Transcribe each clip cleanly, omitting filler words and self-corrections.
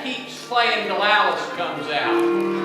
keeps playing till Alice comes out.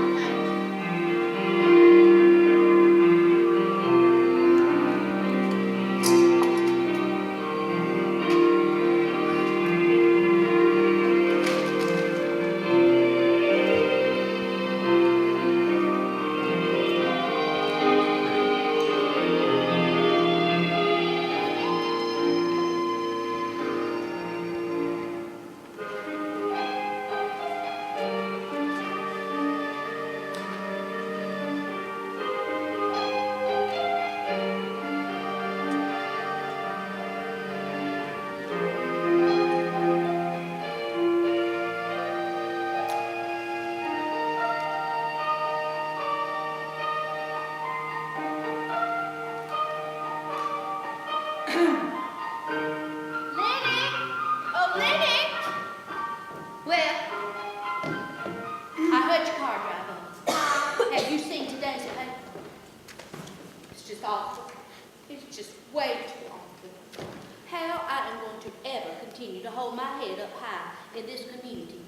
In this community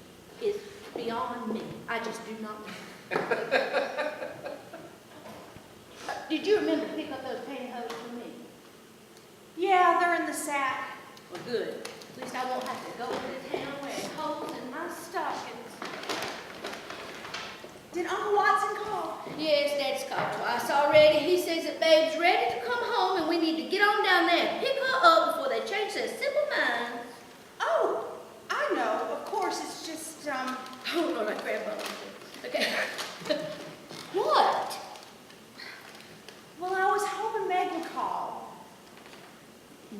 is beyond me. I just do not know. Did you remember to pick up those pantyhose for me? Yeah, they're in the sack. Well, good. At least I won't have to go into town wearing holes in my stockings. Did Uncle Watson call? Yes, Dad's called twice already. He says that Babe's ready to come home and we need to get on down there and pick her up before they change their simple minds. Oh, I know. Of course, it's just, Oh, all right, Grandma. Okay. What? Well, I was hoping Meg would call.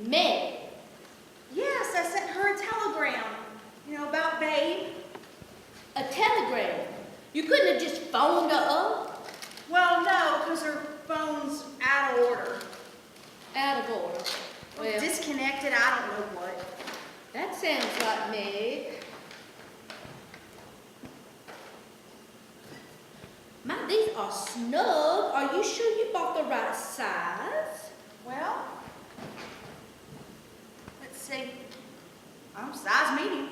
Meg? Yes, I sent her a telegram. About Babe. A telegram? You couldn't have just phoned her up? Well, no, because her phone's out of order. Out of order? Well, disconnected, I don't know what. That sounds like Meg. My, these are snug. Are you sure you bought the right size? Well, let's see. I'm size medium.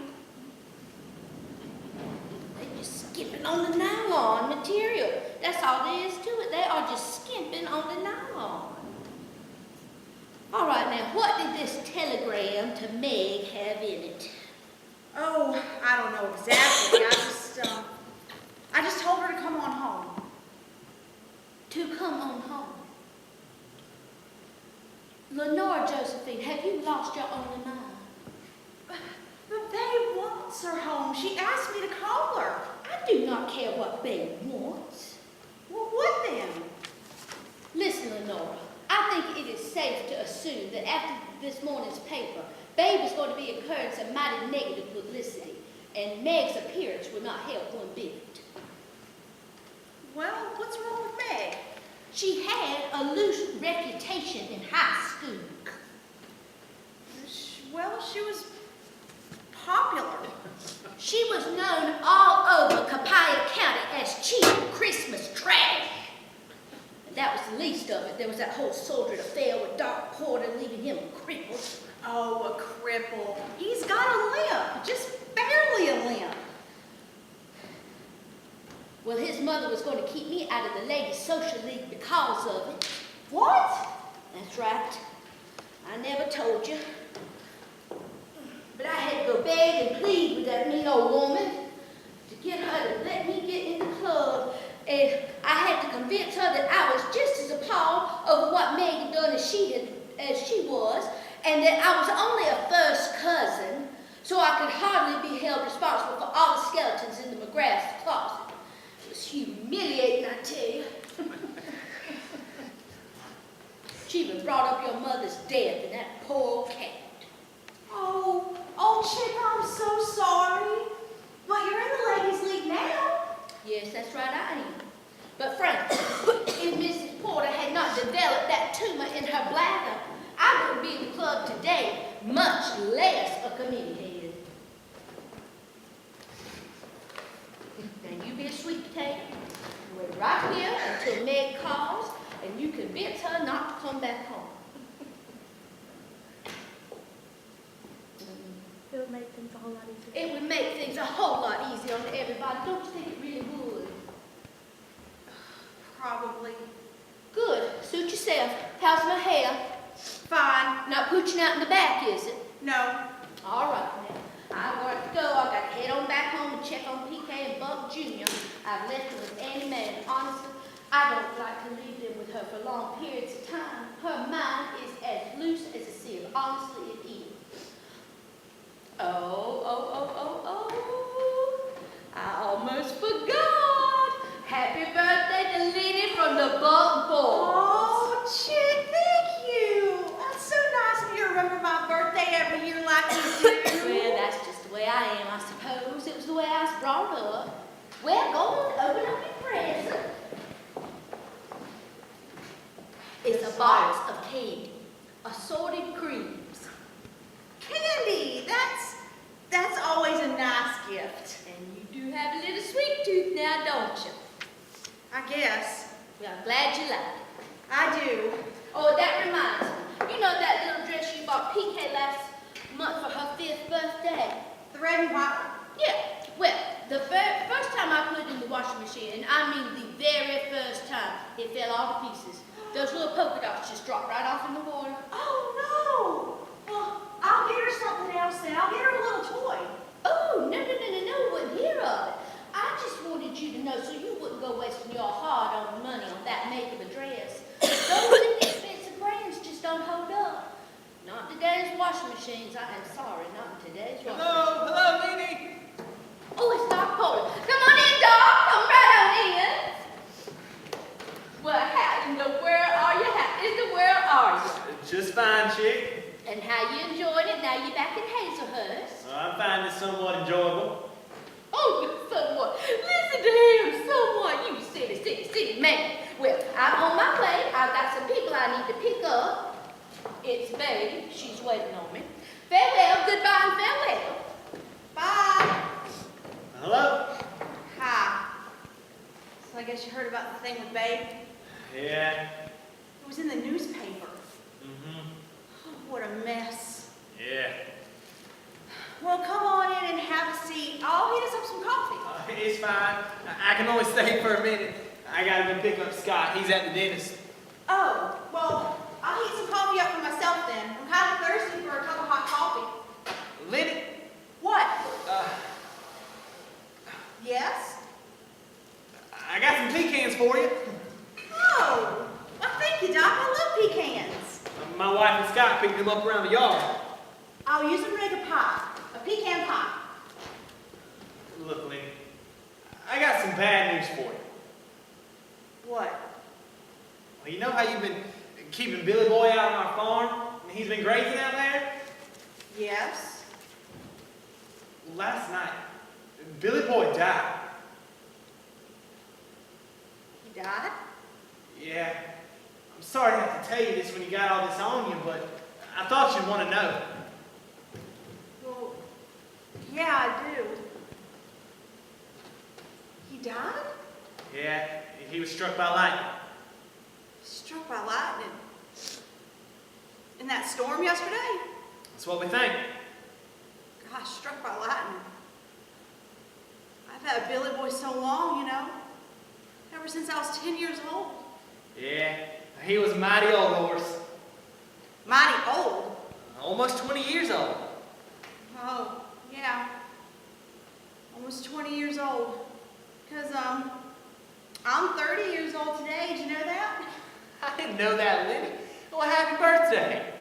They're just skimping on the nylon material. That's all there is to it. They are just skimping on the nylon. All right, now, what did this telegram to Meg have in it? Oh, I don't know exactly. I just told her to come on home. To come on home? Lenore Josephine, have you lost your only mind? But Babe wants her home. She asked me to call her. I do not care what Babe wants. Well, what then? Listen, Lenora. I think it is safe to assume that after this morning's paper, Babe is going to be incurring some mighty negative publicity, and Meg's appearance will not help one bit. Well, what's wrong with Meg? She had a loose reputation in high school. Well, she was popular. She was known all over Copiah County as cheap Christmas trash. And that was the least of it. There was that whole sordid affair with Doc Porter, leaving him crippled. Oh, a cripple. He's got a limp, just barely a limp. Well, his mother was going to keep me out of the Ladies' Social League because of it. What? That's right. I never told you. But I had to go beg and plead with that mean old woman to get her to let me get in the club. And I had to convince her that I was just as appalled over what Meg had done as she was, and that I was only a first cousin, so I could hardly be held responsible for all the skeletons in the McGrath's closet. It was humiliating, I tell you. She even brought up your mother's death and that poor old cat. Oh, Chick, I'm so sorry. But you're in the Ladies' League now. Yes, that's right, I am. But frankly, if Mrs. Porter had not developed that tumor in her bladder, I wouldn't be in the club today, much less a committee head. Now you be a sweet potato. Wait right here until Meg calls, and you convince her not to come back home. He'll make them whole lot easier. It would make things a whole lot easier on everybody. Don't you think it really would? Probably. Good. Suit yourself. How's my hair? Fine. Not pooching out in the back, is it? No. All right, now. I got to go. I got to head on back home and check on PK and Buck Jr. I've left them with Annie Mae, and honestly, I don't like to leave them with her for long periods of time. Her mind is as loose as a sieve. Honestly, it is. Oh. I almost forgot. Happy birthday to Lenny from the Buck Boys. Oh, Chick, thank you. That's so nice of you to remember my birthday every year like you do. Well, that's just the way I am, I suppose. It was the way I was brought up. Well, go on, open up your present. It's a box of candy, assorted creams. Candy, that's always a nice gift. And you do have a little sweet tooth now, don't you? I guess. Well, I'm glad you like it. I do. Oh, that reminds me. You know that little dress you bought PK last month for her 5th birthday? The red and white one. Yeah. Well, the first time I put it in the washing machine, and I mean the very first time, it fell all to pieces. Those little polka dots just dropped right off in the water. Oh, no. Well, I'll get her something else then. I'll get her a little toy. Oh, no, wouldn't hear of it. I just wanted you to know so you wouldn't go wasting your hard-earned money on that make of a dress. Those inexpensive brands just don't hold up. Not in today's washing machines. I am sorry, not in today's washing machines. Hello, Lenny. Oh, it's Doc Polar. Come on in, Doc. Come right on in. Well, how in the world are you? How in the world are you? Just fine, Chick. And how you enjoying it now you're back in Hazelhurst? I find it somewhat enjoyable. Oh, somewhat. Listen to him, somewhat. You silly man. Well, I'm on my way. I've got some people I need to pick up. It's Babe. She's waiting on me. Farewell, goodbye, and farewell. Bye. Hello? Hi. So I guess you heard about the thing with Babe? Yeah. It was in the newspaper. Mm-hmm. Oh, what a mess. Yeah. Well, come on in and have a seat. I'll heat us up some coffee. It's fine. I can only stay for a minute. I gotta go pick up Scott. He's at the dentist. Oh, well, I'll heat some coffee up for myself then. I'm kind of thirsty for a cup of hot coffee. Lenny? What? Uh, Yes? I got some pecans for you. Oh, well, thank you, Doc. I love pecans. My wife and Scott picked them up around the yard. I'll use them to make a pie, a pecan pie. Look, Lenny, I got some bad news for you. What? Well, you know how you've been keeping Billy Boy out on our farm? And he's been grazing out there? Yes? Well, last night, Billy Boy died. He died? Yeah. I'm sorry to have to tell you this when you got all this on you, but I thought you'd want to know. Well, yeah, I do. He died? Yeah, he was struck by lightning. Struck by lightning. In that storm yesterday? That's what we think. Gosh, struck by lightning. I've had Billy Boy so long, you know. Ever since I was 10 years old. Yeah, he was a mighty old horse. Mighty old. Almost 20 years old. Oh, yeah. Almost 20 years old. Because, I'm 30 years old today. Did you know that? I didn't know that, Lenny. Well, happy birthday.